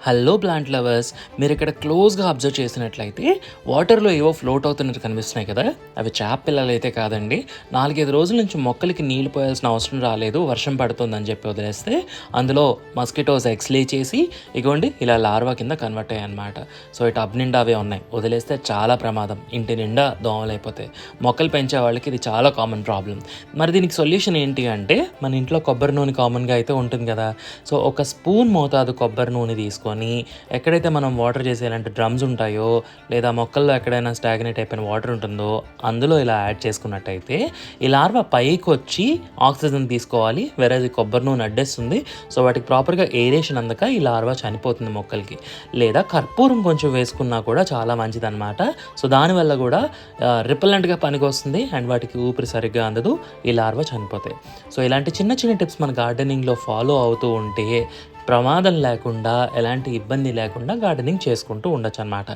Hello plant lovers, మీరు ఇక్కడ క్లోజ్గా అబ్జర్వ్ చేసినట్లయితే వాటర్లో ఏవో ఫ్లోట్ అవుతున్నట్టు కనిపిస్తున్నాయి కదా. అవి చేప పిల్లలు అయితే కాదండి. 4-5 రోజుల నుంచి మొక్కలకి నీళ్లు పోయాల్సిన అవసరం రాలేదు, వర్షం పడుతుందని చెప్పి వదిలేస్తే అందులో మస్కిటోస్ ఎగ్స్ లే చేసి ఇగోండి ఇలా లార్వా కింద కన్వర్ట్ అయ్యాయి అనమాట. సో ఈ టబ్ నిండా అవే ఉన్నాయి, వదిలేస్తే చాలా ప్రమాదం, ఇంటి నిండా దోమలు అయిపోతాయి. మొక్కలు పెంచే వాళ్ళకి ఇది చాలా కామన్ ప్రాబ్లం. మరి దీనికి సొల్యూషన్ ఏంటి అంటే, మన ఇంట్లో కొబ్బరి నూనె కామన్గా అయితే ఉంటుంది కదా. సో ఒక స్పూన్ మోతాదు కొబ్బరి నూనె తీసుకొని ఎక్కడైతే మనం వాటర్ చేసే ఇలాంటి డ్రమ్స్ ఉంటాయో, లేదా మొక్కల్లో ఎక్కడైనా స్టాగ్నేట్ అయిపోయిన వాటర్ ఉంటుందో అందులో ఇలా యాడ్ చేసుకున్నట్టయితే ఈ లార్వా పైకి వచ్చి ఆక్సిజన్ తీసుకోవాలి, వేరే కొబ్బరి నూనె అడ్డేస్తుంది. సో వాటికి ప్రాపర్గా ఏరేషన్ అందక ఈ లార్వా చనిపోతుంది మొక్కలకి. లేదా కర్పూరం కొంచెం వేసుకున్నా కూడా చాలా మంచిదన్నమాట. సో దానివల్ల కూడా రిపెలెంట్గా పనికి వస్తుంది అండ్ వాటికి ఊపిరి సరిగ్గా అందదు, ఈ లార్వా చనిపోతాయి. సో ఇలాంటి చిన్న చిన్న టిప్స్ మన గార్డెనింగ్లో ఫాలో అవుతూ ఉంటే ప్రమాదం లేకుండా, ఎలాంటి ఇబ్బంది లేకుండా గార్డెనింగ్ చేసుకుంటూ ఉండొచ్చు అన్నమాట.